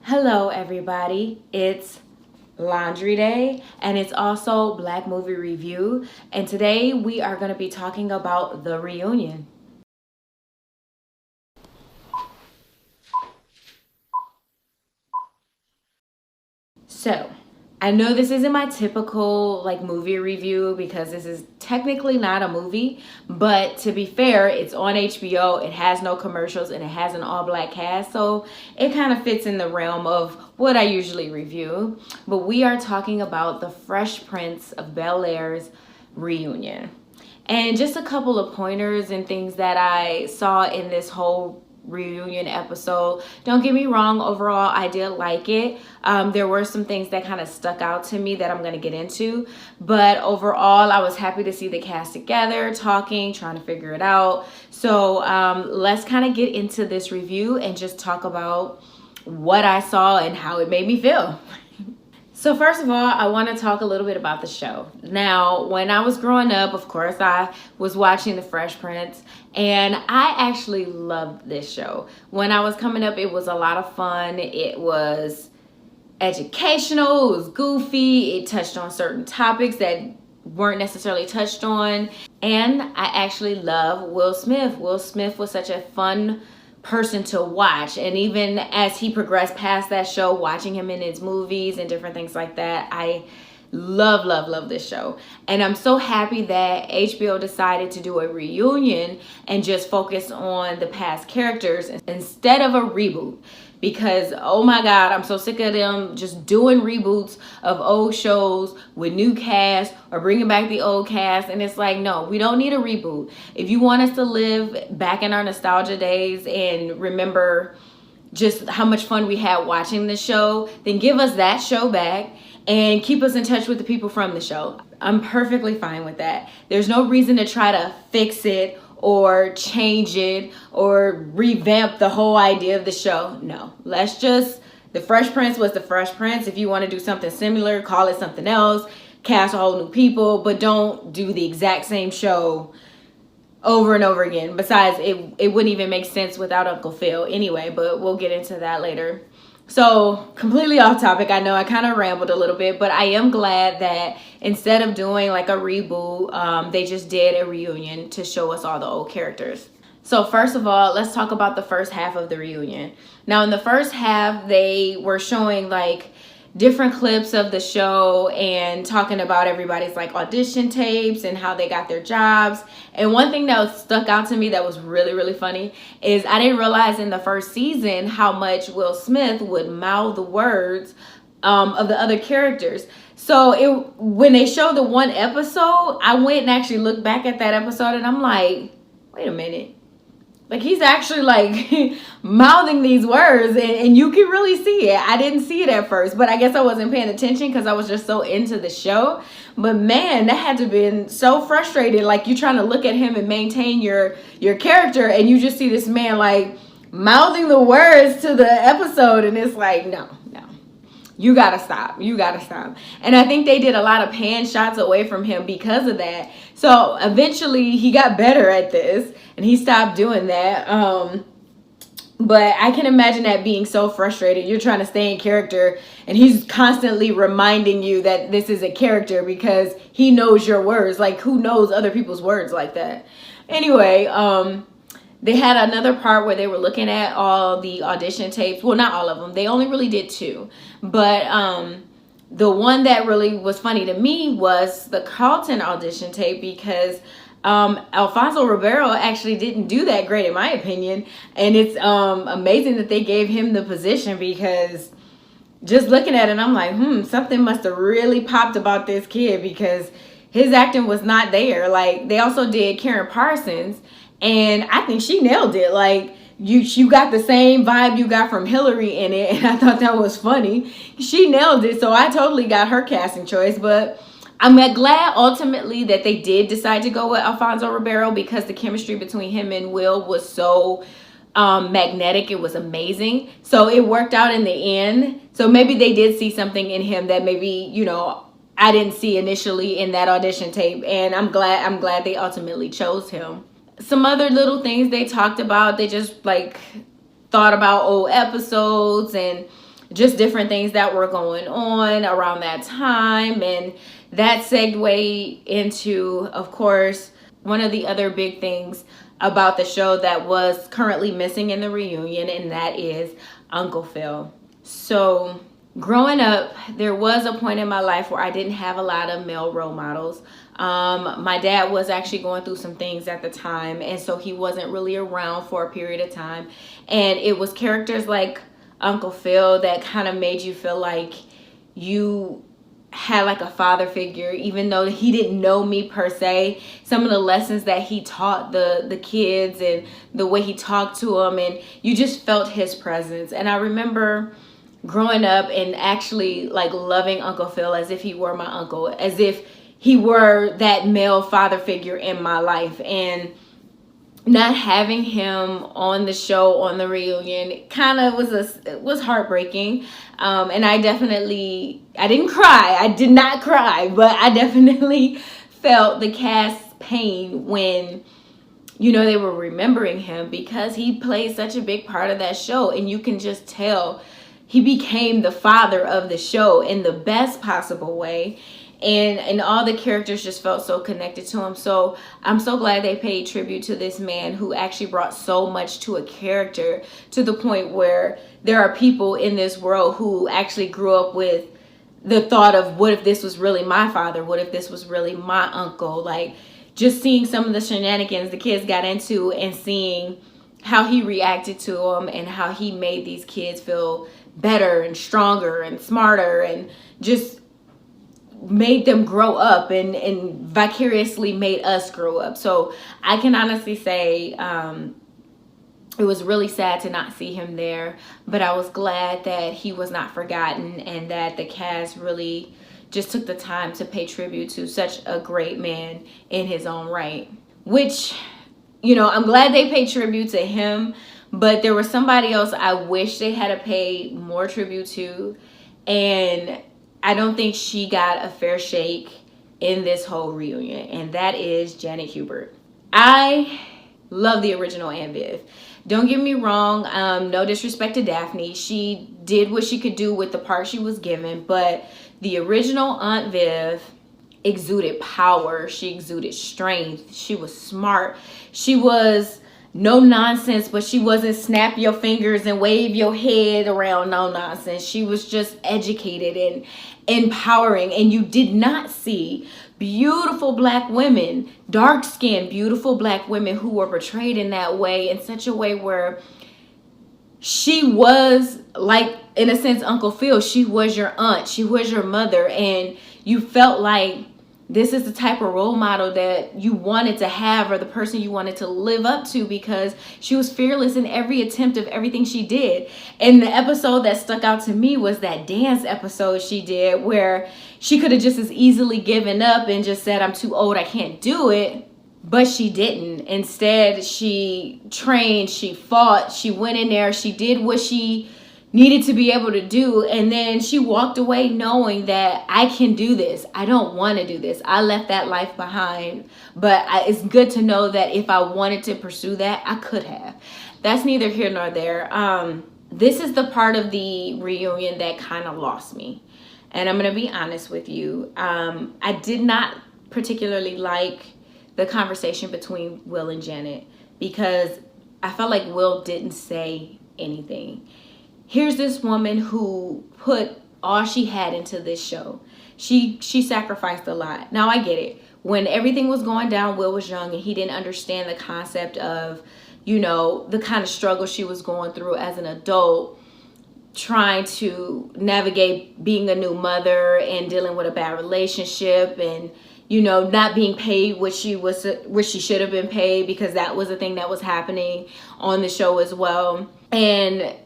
Hello, everybody. It's Laundry Day and it's also Black Movie Review. And today we are going to be talking about The Reunion. So, I know this isn't my typical movie review because this is technically not a movie, but to be fair, it's on HBO, it has no commercials, and it has an all-black cast, so it kind of fits in the realm of what I usually review. But we are talking about The Fresh Prince of Bel-Air's Reunion. And just a couple of pointers and things that I saw in this whole reunion episode. Don't get me wrong, overall I did like it. There were some things that kind of stuck out to me that I'm going to get into, but overall I was happy to see the cast together, talking, trying to figure it out. So let's kind of get into this review and just talk about what I saw and how it made me feel. So first of all, I want to talk a little bit about the show. Now, when I was growing up, of course, I was watching The Fresh Prince, and I actually loved this show. When I was coming up, it was a lot of fun. It was educational, it was goofy, it touched on certain topics that weren't necessarily touched on, and I actually love Will Smith. Will Smith was such a fun person to watch, and even as he progressed past that show, watching him in his movies and different things like that, I love this show. And I'm so happy that HBO decided to do a reunion and just focus on the past characters instead of a reboot, because oh my god, I'm so sick of them just doing reboots of old shows with new cast or bringing back the old cast. And it's like, no, we don't need a reboot. If you want us to live back in our nostalgia days and remember just how much fun we had watching the show, then give us that show back and keep us in touch with the people from the show. I'm perfectly fine with that. There's no reason to try to fix it or change it or revamp the whole idea of the show. No, let's just, The Fresh Prince was The Fresh Prince. If you want to do something similar, call it something else, cast a whole new people, but don't do the exact same show over and over again. Besides, it wouldn't even make sense without Uncle Phil anyway, but we'll get into that later. So, completely off topic, I know I kind of rambled a little bit, but I am glad that instead of doing like a reboot, they just did a reunion to show us all the old characters. So first of all, let's talk about the first half of the reunion. Now in the first half, they were showing like different clips of the show and talking about everybody's like audition tapes and how they got their jobs. And one thing that stuck out to me that was really funny is I didn't realize in the first season how much Will Smith would mouth the words of the other characters. So when they showed the one episode, I went and actually looked back at that episode and I'm like, wait a minute. Like, he's actually like mouthing these words and you can really see it. I didn't see it at first, but I guess I wasn't paying attention because I was just so into the show. But man, that had to have been so frustrating. Like, you're trying to look at him and maintain your character and you just see this man like mouthing the words to the episode. And it's like, no. You gotta stop. And I think they did a lot of pan shots away from him because of that. So eventually he got better at this and he stopped doing that. But I can imagine that being so frustrating. You're trying to stay in character and he's constantly reminding you that this is a character because he knows your words. Like, who knows other people's words like that? Anyway, they had another part where they were looking at all the audition tapes. Well, not all of them. They only really did 2. But the one that really was funny to me was the Carlton audition tape because Alfonso Ribeiro actually didn't do that great in my opinion. And it's amazing that they gave him the position because just looking at it, I'm like, something must have really popped about this kid because his acting was not there. Like, they also did Karen Parsons. And I think she nailed it. Like, you got the same vibe you got from Hillary in it. And I thought that was funny. She nailed it. So I totally got her casting choice. But I'm glad ultimately that they did decide to go with Alfonso Ribeiro because the chemistry between him and Will was so magnetic. It was amazing. So it worked out in the end. So maybe they did see something in him that maybe, I didn't see initially in that audition tape. And I'm glad they ultimately chose him. Some other little things they talked about, they just like thought about old episodes and just different things that were going on around that time. And that segued into, of course, one of the other big things about the show that was currently missing in the reunion, and that is Uncle Phil. So growing up, there was a point in my life where I didn't have a lot of male role models. My dad was actually going through some things at the time, and so he wasn't really around for a period of time. And it was characters like Uncle Phil that kind of made you feel like you had like a father figure, even though he didn't know me per se. Some of the lessons that he taught the kids and the way he talked to them, and you just felt his presence. And I remember growing up and actually like loving Uncle Phil as if he were my uncle, as if he were that male father figure in my life. And not having him on the show, on the reunion, kind of was heartbreaking. And I didn't cry. I did not cry, but I definitely felt the cast's pain when, you know, they were remembering him, because he played such a big part of that show. And you can just tell he became the father of the show in the best possible way. And all the characters just felt so connected to him. So I'm so glad they paid tribute to this man who actually brought so much to a character, to the point where there are people in this world who actually grew up with the thought of, what if this was really my father? What if this was really my uncle? Like, just seeing some of the shenanigans the kids got into and seeing how he reacted to them and how he made these kids feel better and stronger and smarter, and just made them grow up and vicariously made us grow up. So I can honestly say it was really sad to not see him there, but I was glad that he was not forgotten and that the cast really just took the time to pay tribute to such a great man in his own right. Which, you know, I'm glad they paid tribute to him, but there was somebody else I wish they had to pay more tribute to, and I don't think she got a fair shake in this whole reunion, and that is Janet Hubert. I love the original Aunt Viv. Don't get me wrong, no disrespect to Daphne. She did what she could do with the part she was given, but the original Aunt Viv exuded power. She exuded strength. She was smart. She was no nonsense, but she wasn't snap your fingers and wave your head around no nonsense. She was just educated and empowering. And you did not see beautiful black women, dark-skinned, beautiful black women who were portrayed in that way, in such a way where she was like, in a sense, Uncle Phil. She was your aunt. She was your mother. And you felt like this is the type of role model that you wanted to have, or the person you wanted to live up to, because she was fearless in every attempt of everything she did. And the episode that stuck out to me was that dance episode she did, where she could have just as easily given up and just said, I'm too old, I can't do it. But she didn't. Instead, she trained, she fought, she went in there, she did what she needed to be able to do, and then she walked away knowing that I can do this. I don't want to do this. I left that life behind, but it's good to know that if I wanted to pursue that, I could have. That's neither here nor there. This is the part of the reunion that kind of lost me, and I'm going to be honest with you. I did not particularly like the conversation between Will and Janet, because I felt like Will didn't say anything. Here's this woman who put all she had into this show. She sacrificed a lot. Now, I get it. When everything was going down, Will was young and he didn't understand the concept of, you know, the kind of struggle she was going through as an adult, trying to navigate being a new mother and dealing with a bad relationship, and, you know, not being paid what she should have been paid, because that was a thing that was happening on the show as well. And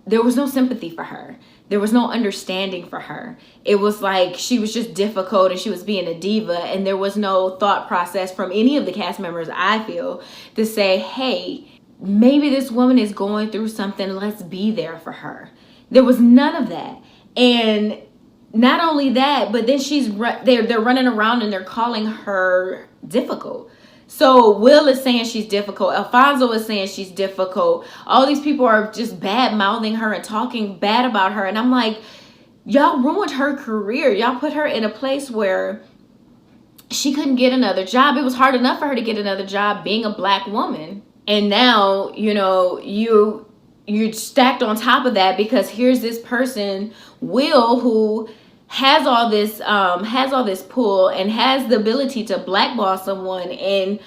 there was no sympathy for her. There was no understanding for her. It was like she was just difficult and she was being a diva, and there was no thought process from any of the cast members, I feel, to say, hey, maybe this woman is going through something, let's be there for her. There was none of that. And not only that, but then they're running around and they're calling her difficult. So Will is saying she's difficult. Alfonso is saying she's difficult. All these people are just bad mouthing her and talking bad about her. And I'm like, y'all ruined her career. Y'all put her in a place where she couldn't get another job. It was hard enough for her to get another job being a black woman. And now, you're stacked on top of that because here's this person, Will, who has all this pull and has the ability to blackball someone. And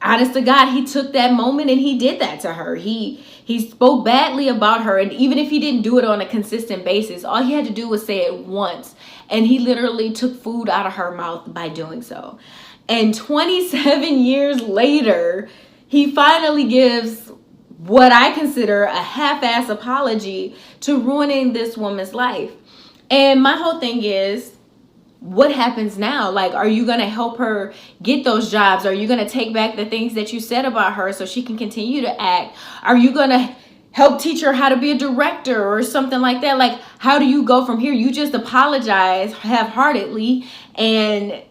honest to God, he took that moment and he did that to her. He spoke badly about her. And even if he didn't do it on a consistent basis, all he had to do was say it once. And he literally took food out of her mouth by doing so. And 27 years later, he finally gives what I consider a half-ass apology to ruining this woman's life. And my whole thing is, what happens now? Like, are you going to help her get those jobs? Are you going to take back the things that you said about her so she can continue to act? Are you going to help teach her how to be a director or something like that? Like, how do you go from here? You just apologize half-heartedly, and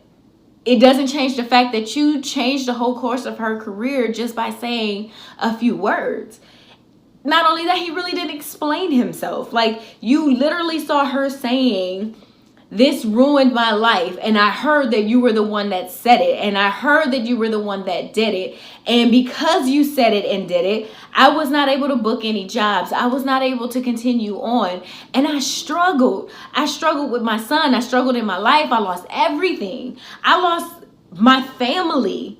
it doesn't change the fact that you changed the whole course of her career just by saying a few words. Not only that, he really didn't explain himself. Like, you literally saw her saying, this ruined my life, and I heard that you were the one that said it, and I heard that you were the one that did it, and because you said it and did it, I was not able to book any jobs. I was not able to continue on, and I struggled. I struggled with my son. I struggled in my life. I lost everything. I lost my family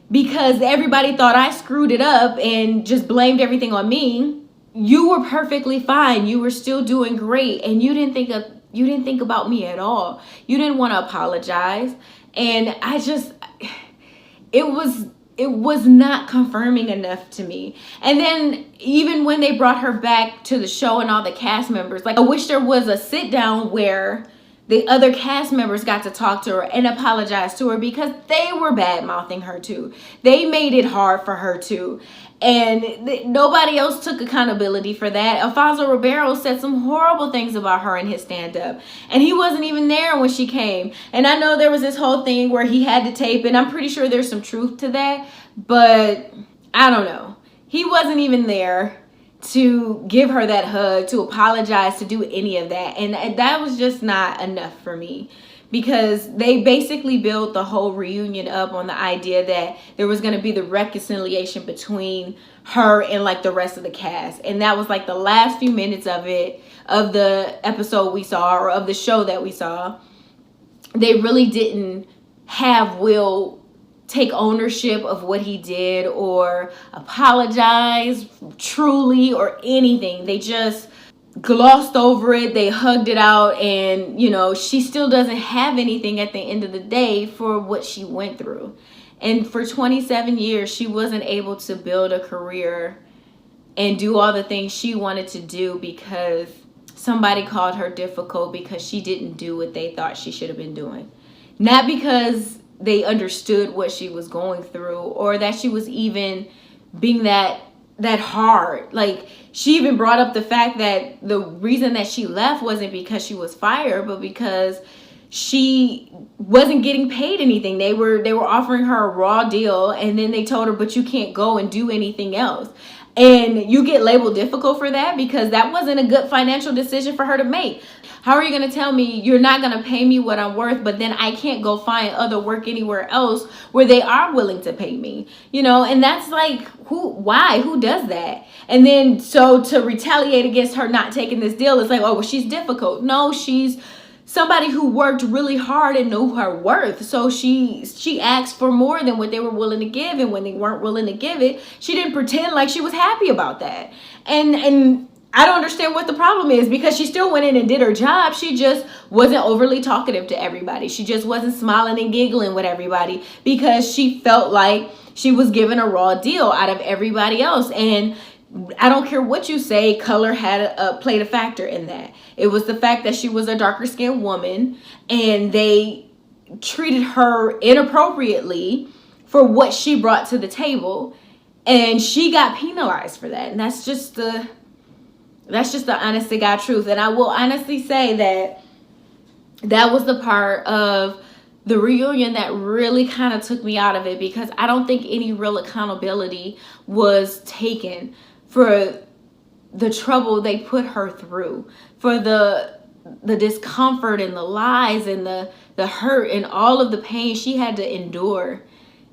because everybody thought I screwed it up and just blamed everything on me. You were perfectly fine. You were still doing great, and you didn't think about me at all. You didn't want to apologize. And it was not confirming enough to me. And then even when they brought her back to the show and all the cast members, like, I wish there was a sit down where the other cast members got to talk to her and apologize to her, because they were bad mouthing her too. They made it hard for her too. And nobody else took accountability for that. Alfonso Ribeiro said some horrible things about her in his stand-up. And he wasn't even there when she came. And I know there was this whole thing where he had to tape, and I'm pretty sure there's some truth to that. But I don't know. He wasn't even there to give her that hug, to apologize, to do any of that. And that was just not enough for me. Because they basically built the whole reunion up on the idea that there was going to be the reconciliation between her and like the rest of the cast. And that was like the last few minutes of it, of the episode we saw, or of the show that we saw. They really didn't have Will take ownership of what he did or apologize truly or anything. They just glossed over it. They hugged it out, and she still doesn't have anything at the end of the day for what she went through. And for 27 years she wasn't able to build a career and do all the things she wanted to do because somebody called her difficult because she didn't do what they thought she should have been doing. Not because they understood what she was going through or that she was even being that hard. Like, she even brought up the fact that the reason that she left wasn't because she was fired, but because she wasn't getting paid anything. They were offering her a raw deal, and then they told her, but you can't go and do anything else. And you get labeled difficult for that because that wasn't a good financial decision for her to make. How are you going to tell me you're not going to pay me what I'm worth, but then I can't go find other work anywhere else where they are willing to pay me? And that's like, who does that? And then so to retaliate against her not taking this deal, it's like, oh, well, she's difficult. No, she's somebody who worked really hard and knew her worth. So she asked for more than what they were willing to give. And when they weren't willing to give it, she didn't pretend like she was happy about that. And I don't understand what the problem is, because she still went in and did her job. She just wasn't overly talkative to everybody. She just wasn't smiling and giggling with everybody because she felt like she was given a raw deal out of everybody else. And I don't care what you say, color played a factor in that. It was the fact that she was a darker skinned woman and they treated her inappropriately for what she brought to the table, and she got penalized for that. And that's just the honest to God truth. And I will honestly say that was the part of the reunion that really kind of took me out of it, because I don't think any real accountability was taken for the trouble they put her through, for the discomfort and the lies and the hurt and all of the pain she had to endure,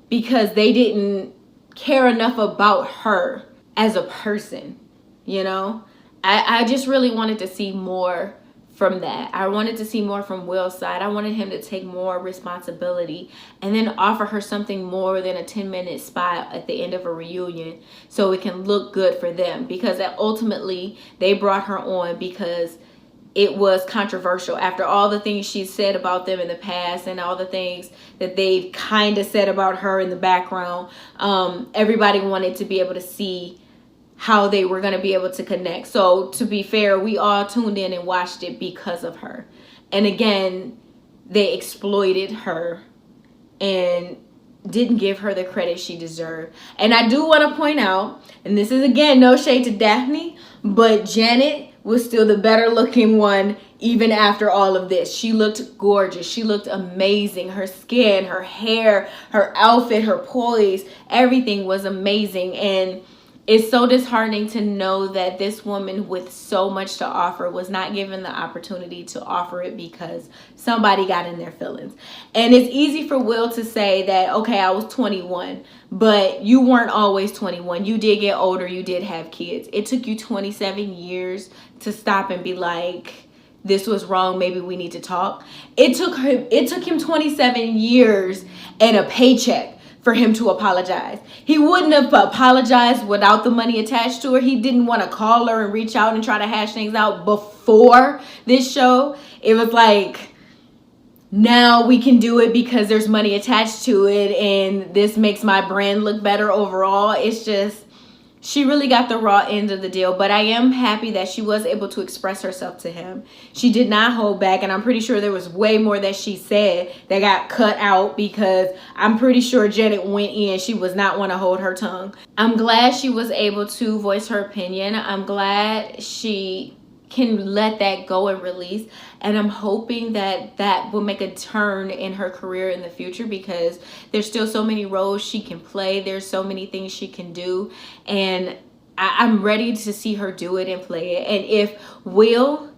because they didn't care enough about her as a person. You know, I just really wanted to see more from that. I wanted to see more from Will's side. I wanted him to take more responsibility and then offer her something more than a 10-minute spot at the end of a reunion, so it can look good for them, because ultimately they brought her on because it was controversial. After all the things she said about them in the past and all the things that they've kind of said about her in the background, everybody wanted to be able to see how they were going to be able to connect. So to be fair, we all tuned in and watched it because of her. And again, they exploited her and didn't give her the credit she deserved. And I do want to point out, and this is again no shade to Daphne, but Janet was still the better looking one even after all of this. She looked gorgeous. She looked amazing. Her skin, her hair, her outfit, her poise, everything was amazing. And it's so disheartening to know that this woman with so much to offer was not given the opportunity to offer it because somebody got in their feelings. And it's easy for Will to say that, okay, I was 21, but you weren't always 21. You did get older. You did have kids. It took you 27 years to stop and be like, this was wrong. Maybe we need to talk. It took him 27 years and a paycheck for him to apologize. He wouldn't have apologized without the money attached to her. He didn't want to call her and reach out and try to hash things out before this show. It was like, now we can do it because there's money attached to it and this makes my brand look better overall. It's just, she really got the raw end of the deal, but I am happy that she was able to express herself to him. She did not hold back, and I'm pretty sure there was way more that she said that got cut out, because I'm pretty sure Janet went in. She was not want to hold her tongue. I'm glad she was able to voice her opinion. I'm glad she can let that go and release, and I'm hoping that that will make a turn in her career in the future, because there's still so many roles she can play. There's so many things she can do, and I'm ready to see her do it and play it. And if Will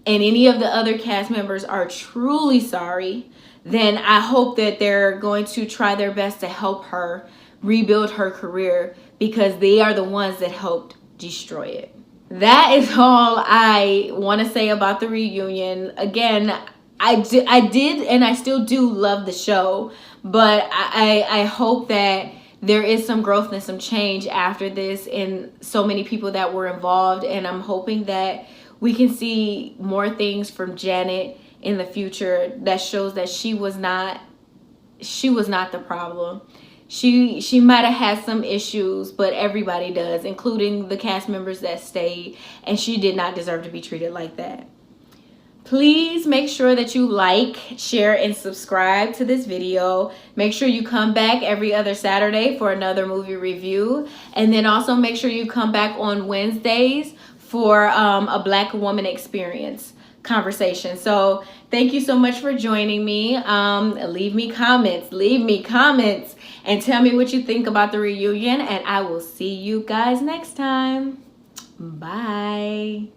and any of the other cast members are truly sorry, then I hope that they're going to try their best to help her rebuild her career, because they are the ones that helped destroy it. That is all I want to say about the reunion. Again, I did and I still do love the show, but I hope that there is some growth and some change after this in so many people that were involved, and I'm hoping that we can see more things from Janet in the future that shows that she was not the problem. She might have had some issues, but everybody does, including the cast members that stayed, and she did not deserve to be treated like that. Please make sure that you like, share, and subscribe to this video. Make sure you come back every other Saturday for another movie review, and then also make sure you come back on Wednesdays for a Black woman experience conversation. So thank you so much for joining me. Leave me comments and tell me what you think about the reunion, and I will see you guys next time. Bye.